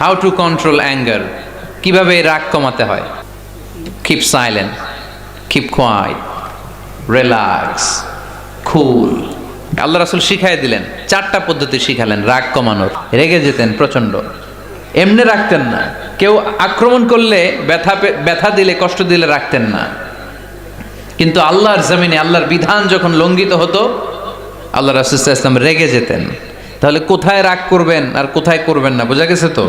How to control anger, কিভাবে রাগ কমাতে হয়। Keep silent, keep quiet, relax, cool. আল্লাহ রাসূল শিখাই দিলেন, 4টা পদ্ধতি শিখালেন রাগ কমানোর। রেগে যেতেন প্রচন্ড, এমনি রাখতেন না। কেউ আক্রমণ করলে ব্যথা দিলে, কষ্ট দিলে রাখতেন না। কিন্তু আল্লাহর জমিনে আল্লাহর বিধান যখন লঙ্ঘিত হতো, আল্লাহ রাসূল সাল্লাল্লাহু আলাইহি ওয়াসাল্লাম রেগে যেতেন। তাহলে কোথায় রাগ করবেন আর কোথায় করবেন না বোঝা গেছে তো?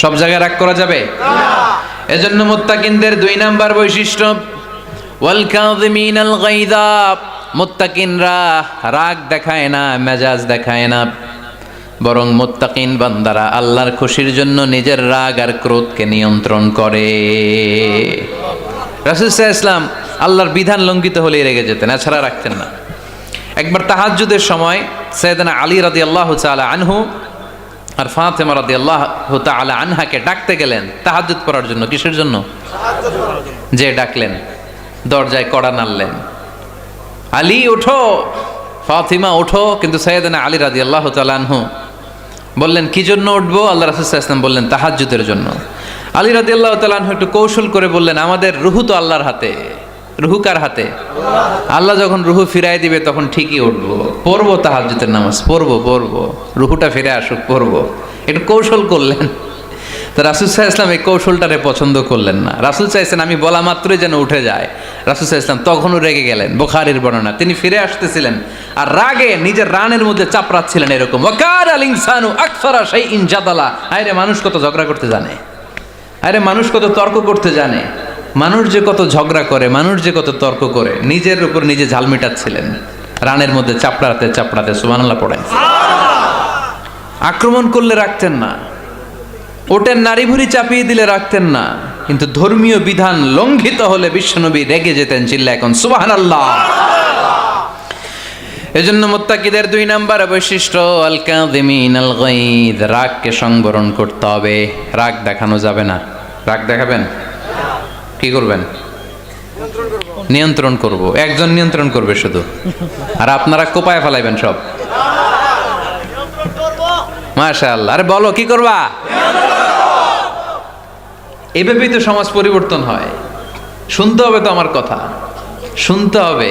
সব জায়গায় রাগ করা যাবে না। এজন্য মুত্তাকিনদের 2 নাম্বার বৈশিষ্ট্য, ওয়াল কাযিমিনাল গায়যা। মুত্তাকিনরা রাগ দেখায় না, মেজাজ দেখায় না, বরং মুত্তাকিন বান্দারা আল্লাহর খুশির জন্য নিজের রাগ আর ক্রোধকে নিয়ন্ত্রণ করে। রাসূল সাল্লাল্লাহু আলাইহি ওয়াসাল্লাম আল্লাহর বিধান লঙ্ঘিত হলে রেগে যেতেন, এছাড়া রাখতেন না। একবার তাহাজ্জুদের সময় সাইয়েদনা আলী রাদিয়াল্লাহু তাআলা আনহু আর ফাতেমা রাদিয়াল্লাহু তাআলা আনহাকে ডাকতে গেলেন তাহাজ্জুদ পড়ার জন্য। কিসের জন্য? যে ডাকলেন, দরজায় কড়া নাড়লেন, আলী ওঠো, ফাতিমা ওঠো। কিন্তু সাইয়েদনা আলী রাদিয়াল্লাহু তাআলা আনহু বললেন, কি জন্য উঠবো? আল্লাহ রাসূল সাল্লাল্লাহু আলাইহি ওয়াসাল্লাম বললেন, তাহাজ্জুদের জন্য। আলী রাদিয়াল্লাহু তাআলা আনহু একটু কৌশল করে বললেন, আমাদের রুহু তো আল্লাহর হাতে। রুহু কার হাতে? আল্লাহ যখন রুহু ফিরাই দিবে তখন ঠিকই উঠবো, পড়বো তাহাজ্জুদের নামাজ, পড়বো, রুহুটা ফিরে আসুক, পড়বো। একটু কৌশল করলেন। তো রাসূল সাল্লাল্লাহু আলাইহি ওয়াসাল্লাম এই কৌশলটারে পছন্দ করলেন না। রাসূল চাইছেন আমি বলা মাত্রই যেন উঠে যায়। রাসূল সাল্লাল্লাহু আলাইহি ওয়াসাল্লাম তখনও রেগে গেলেন। বুখারীর বর্ণনা, তিনি ফিরে আসতেছিলেন আর রাগে নিজের রানের মধ্যে চাপড়াচ্ছিলেন এরকম, ওয়াকারাল ইনসানু আকসারা শাইইন জাদালা। আরে মানুষ কত ঝগড়া করতে জানে, আরে মানুষ কত তর্ক করতে জানে, মানুষ যে কত ঝগড়া করে, মানুষ যে কত তর্ক করে, নিজের উপর নিজে ঝাল মেটাচ্ছিলেন রানের মধ্যে চাপড়াতে চাপড়াতে। সুবহানাল্লাহ পড়েন। আক্রমণ করলে রাখতেন না, ওটের নাড়ি ভুড়ি চাপিয়ে দিলে রাখতেন না, কিন্তু ধর্মীয় বিধান লঙ্ঘিত হলে বিশ্বনবী রেগে যেতেন। চিল্লা এখন সুবহানাল্লাহ। এজন্য মুত্তাকিদের 2 নাম্বার বৈশিষ্ট্য, আল কাযিমিনাল গায়দ, রাগকে সংবরণ করতে হবে। রাগ দেখানো যাবে না। রাগ দেখাবেন, কি করবেন? নিয়ন্ত্রণ করব। একজন নিয়ন্ত্রণ করবে শুধু, আর আপনারা কোপায় ফেলাইবেন সব। মাশাআল্লাহ। আরে বলো, কি করবা? এভাবেই তো সমাজ পরিবর্তন হয়। শুনতে হবে তো আমার কথা, শুনতে হবে,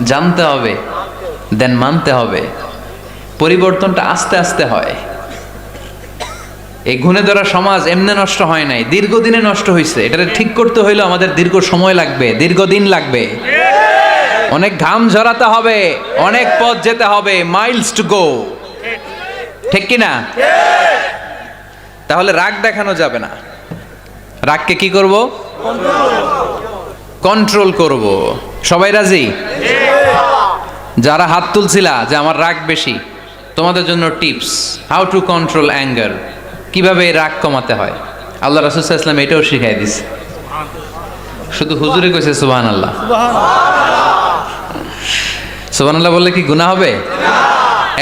জানতে হবে, দেন মানতে হবে। পরিবর্তনটা আস্তে আস্তে হয়। এই গুণে ধরা সমাজ এমনি নষ্ট হয় নাই, দীর্ঘদিনে নষ্ট হয়েছে। এটা ঠিক করতে হইলে আমাদের দীর্ঘ সময় লাগবে, দীর্ঘদিন লাগবে, অনেক ঘাম ঝরাতে হবে, অনেক পথ যেতে হবে, মাইলস টু গো। ঠিক কিনা? তাহলে রাগ দেখানো যাবে না। রাগকে কি করব? কন্ট্রোল করব। সবাই রাজি? যারা হাত তুলছিলা যে আমার রাগ বেশি, তোমাদের জন্য tips, how to control anger, কিভাবে রাগ কমাতে হয়। আল্লাহ রাসূল সাল্লাল্লাহু আলাইহি ওয়াসাল্লাম এটাও শিখাই দিছে। শুধু হুজুরে কইছে সুবহানাল্লাহ। সুবহানাল্লাহ বললে কি গুনাহ হবে?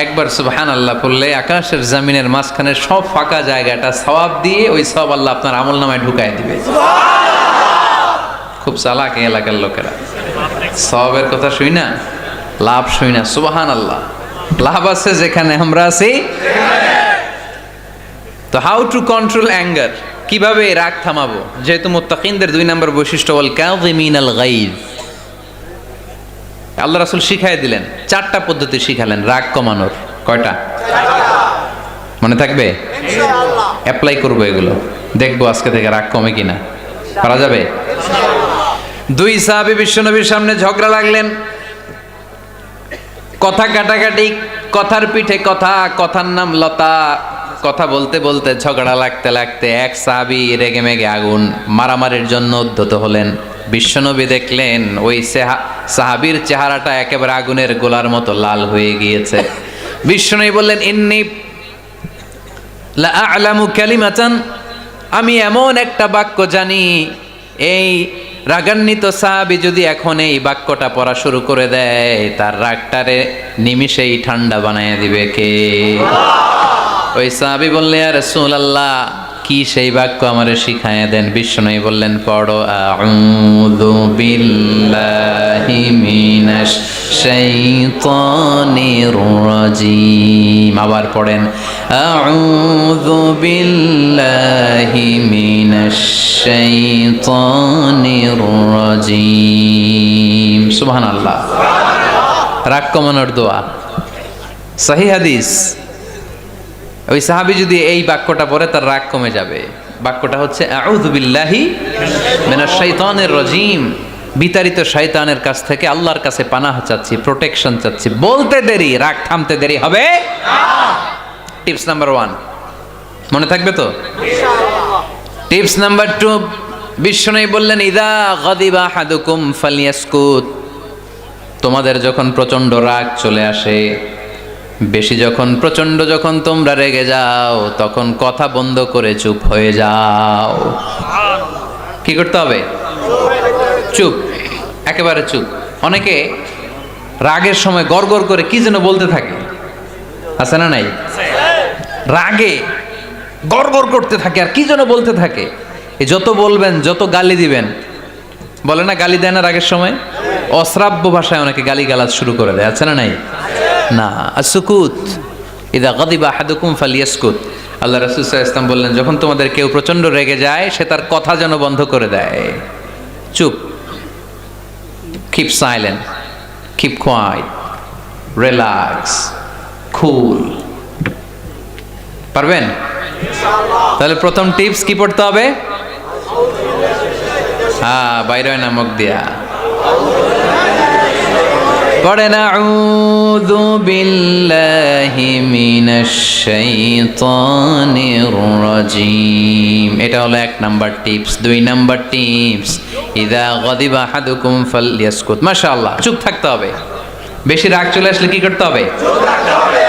একবার সুবহানাল্লাহ বললে আকাশের জমিনের মাঝখানে সব ফাঁকা জায়গাটা সওয়াব দিয়ে ওই সওয়াব আল্লাহ আপনার আমলনামায় ঢুকায় দিবে। খুব চালাক এই এলাকার লোকেরা, সওয়াবের কথা শুই না, লাভ শুই না। সুবহানাল্লাহ, লাভ আছে যেখানে আমরা আছি। তো হাউ টু কন্ট্রোল অ্যাঙ্গার, কিভাবে রাগ থামাবো? যেহেতু মুত্তাকিনদের 2 নাম্বার বৈশিষ্ট্য ওয়াল কাযিমিনাল গায়জ, আল্লাহ রাসূল শিখাই দিলেন, 4টা পদ্ধতি শিখালেন রাগ কমানোর। কয়টা? মনে থাকবে? ইনশাআল্লাহ অ্যাপ্লাই করব এগুলো, দেখবো আজকে থেকে রাগ কমে কিনা। পারা যাবে? 2 সাহাবী বিশ্বনবীর সামনে ঝগড়া লাগলেন, কথা কাটাকাটি, কথার পিঠে কথা, কথার নাম লতা। কথা বলতে বলতে ঝগড়া লাগতে লাগতে এক সাহাবী রেগে মেগে আগুন, মারামারির জন্য উদ্যত হলেন। বিশ্বনবী দেখলেন ওই সাহাবীর চেহারাটা একেবারে আগুনের গোলার মতো লাল হয়ে গিয়েছে। বিশ্বনবী বললেন, ইন্নী লা আ'লামু কালিমাতান, আমি এমন একটা বাক্য জানি, এই রাগান্বিত সাহাবী যদি এখন এই বাক্যটা পড়া শুরু করে দেয়, তার রাগটারে নিমিষেই ঠান্ডা বানায় দিবে কে? ওই সাহাবী বললেন, ইয়া রাসূলুল্লাহ, কি সেই বাক্য আমারে শিখায়া দেন। বিশ্বনবী বললেন, পড়ো আউযু বিল্লাহি মিনাশ শাইতানির রাজিম। আবার পড়েন আউযু বিল্লাহি মিনাশ শাইতানির রাজিম। সুবহানাল্লাহ। রাগ কমানোর দোয়া, সহিহ হাদিস। ওই সাহাবী যদি এই বাক্যটা পড়ে তার রাগ কমে যাবে। বাক্যটা হচ্ছে আউযু বিল্লাহি মিনাশ শাইতানির রাজিম। বিতাড়িত শয়তানের কাছ থেকে আল্লাহর কাছে পানাহ চাচ্ছি, প্রোটেকশন চাচ্ছি। বলতে দেরি, রাগ থামতে দেরি হবে না। টিপস নাম্বার 1 মনে থাকবে তো ইনশাআল্লাহ। টিপস নাম্বার 2, বিশ্বনবী বললেন, ইযা গাদিবা আহাদুকুম ফালিয়াসকুত। তোমাদের যখন প্রচন্ড রাগ চলে আসে, বেশি যখন প্রচন্ড যখন তোমরা রেগে যাও, তখন কথা বন্ধ করে চুপ হয়ে যাও। কি করতে হবে? চুপ, একেবারে চুপ। অনেকে রাগের সময় গড়গড় করে কি যেন বলতে থাকে, আছে না নাই? রাগে গড়গড় করতে থাকে আর কি যেন বলতে থাকে। এই যত বলবেন, যত গালি দিবেন, বলে না গালি দেয় না রাগের সময়, অশ্রাব্য ভাষায় অনেকে গালি গালাজ শুরু করে দেয়, আছে না নাই? না, আসুকুত, ইদা গাদিবা আহাদুকুম ফালিয়াসকুত। আল্লাহ রাসূল সাল্লাল্লাহু আলাইহি ওয়াসাল্লাম বললেন, যখন তোমাদের কেউ প্রচন্ড রেগে যায়, সে তার কথা যেন বন্ধ করে দেয়। চুপ, keep silent, keep quiet, relax, cool. পারবেন? তাহলে প্রথম টিপস কি পড়তে হবে? হ্যাঁ, বাইরে হয় না মুখ দিয়া। পড়েন আউযু বিল্লাহি মিনাশ শাইতানির রাজিম। এটা হলো 1 নাম্বার টিপস। 2 নাম্বার টিপস, ইযা গাদিবা আহাদুকুম ফালইয়াসকুত। মাশাআল্লাহ, চুপ থাকতে হবে। বেশি রাগ চলে আসলে কি করতে হবে? চুপ থাকতে হবে।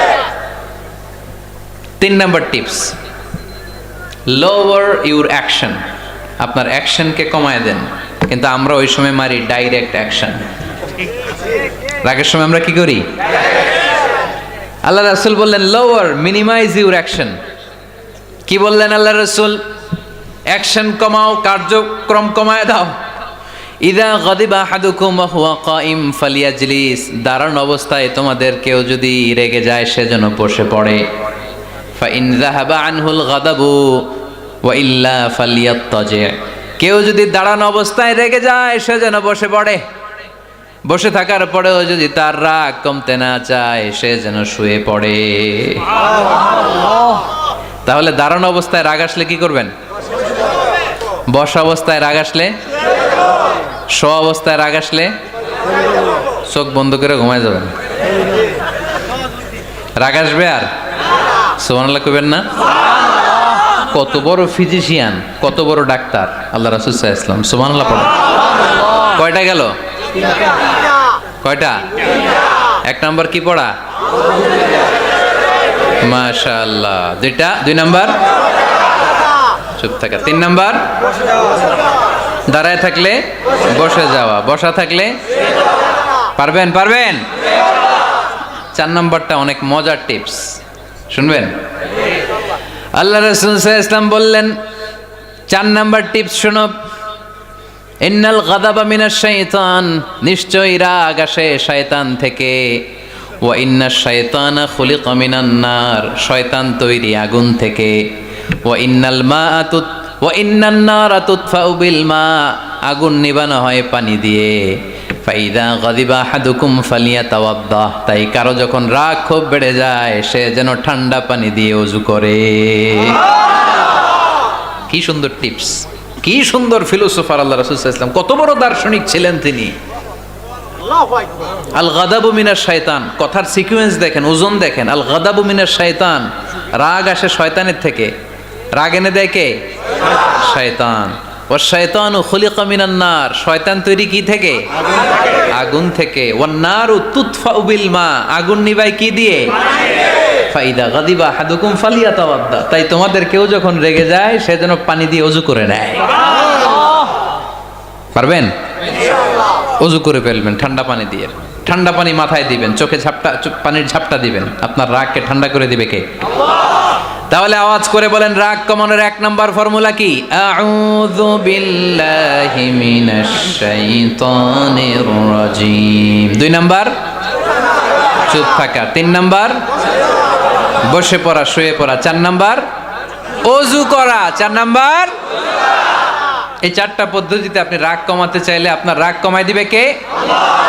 3 number tips, lower your action. আপনার অ্যাকশনকে কমায় দেন। কিন্তু আমরা ওই সময় মারি ডাইরেক্ট অ্যাকশন। রাগের সময় আমরা কি করি? আল্লাহ রাসূল বললেন, লোয়ার, মিনিমাইজ ইউর অ্যাকশন। কি বললেন আল্লাহ রাসূল? অ্যাকশন কমাও, কার্যক্রম কমায় দাও। ইযা গাদিবা আহাদুকুম ওয়া হুয়া কাইম ফালিয়াজলিস। দাঁড়ানো অবস্থায় তোমাদের কেউ যদি রেগে যায়, সে যেন বসে পড়ে। ফাইন যাহাবা আনহুল গাদাবু ওয়া ইল্লা ফালিয়াত্তাজি। কেউ যদি দাঁড়ানো অবস্থায় রেগে যায়, সে যেন বসে পড়ে। বসে থাকার পরেও যদি তার রাগ কমতে না চায়, সে যেন শুয়ে পড়ে। তাহলে দাঁড়ানো অবস্থায় রাগ আসলে কি করবেন? বসা অবস্থায় রাগ আসলে, শোয়া অবস্থায় রাগ আসলে চোখ বন্ধ করে ঘুমায় যাবেন। রাগ আসবে আর সুবহানাল্লাহ কইবেন না? কত বড় ফিজিশিয়ান, কত বড় ডাক্তার আল্লাহ রাসূল সাল্লাল্লাহু আলাইহি ওয়াসাল্লাম। সুবহানাল্লাহ পড়েন। কয়টা গেল? কয়টা? 1 নাম্বার কি পড়া? মাশাআল্লাহ। 2 নাম্বার চুপ থাকা। 3 নাম্বার দাঁড়ায় থাকলে বসে যাওয়া, বসা থাকলে পারবেন? 4 নাম্বারটা অনেক মজার টিপস, শুনবেন? আল্লাহ রাসূল সাল্লাল্লাহু আলাইহি ওয়াসাল্লাম বললেন, 4 নাম্বার টিপস শোনো। ইন্নাল গাদাবা মিনাশ শাইতান। নিশ্চয়ই রাগ আসে শয়তান থেকে। ওয়া ইন্নাশ শাইতানা খুলিকা মিনান নার। শয়তান তৈরি আগুন থেকে। ওয়া ইন্নান নারা তুতফাউ বিল মা। আগুন নিবানো হয় পানি দিয়ে। ফাইদা গাদিবা আহাদুকুম ফালিয়াতাওয়াদ্দাহ। তাই কারো যখন রাগ খুব বেড়ে যায়, সে যেন ঠান্ডা পানি দিয়ে ওযু করে। কি সুন্দর টিপস, কি সুন্দর ফিলোসোফার আল্লাহ রাসূল সাল্লাল্লাহু আলাইহি ওয়াসাল্লাম। কত বড় দার্শনিক ছিলেন তিনি। আল গাদাবু মিনাশ শাইতান, কথার সিকোয়েন্স দেখেন, ওজন দেখেন। আল গাদাবু মিনাশ শাইতান, রাগ আসে শয়তানের থেকে। রাগ এনে দেয় কে? শয়তান। ওয়া শাইতানু খুলিকা মিনান নার। শয়তান তৈরি কি থেকে? আগুন থেকে। ওয়ান নারু তুতফাউ বিল মা। আগুন নিভায় কি দিয়ে? ফাইদা গাদিবা আহাদুকুম ফালিয়াতাওয়াদ্দা। তাই তোমাদের কেউ যখন রেগে যায়, সে যেন পানি দিয়ে ওযু করে নেয়। পারবেন? ইনশাআল্লাহ। ওযু করে ফেলবেন ঠান্ডা পানি দিয়ে। ঠান্ডা পানি মাথায় দিবেন, চোখে পানির ঝাপটা দিবেন। আপনার রাগকে ঠান্ডা করে দিবে কে? আল্লাহ। তাহলে আওয়াজ করে বলেন রাগ কমানোর 1 নাম্বার ফর্মুলা কি? আউযু বিল্লাহি মিনাশ শাইতানির রাজিম। 2 নাম্বার চুপ থাকা। 3 নাম্বার বসে পড়া, শুয়ে পড়া। 4 নাম্বার ওযু করা। 4 নাম্বার এই 4টা পদ্ধতিতে আপনি রাগ কমাতে চাইলে আপনার রাগ কমায় দিবে কে? আল্লাহ।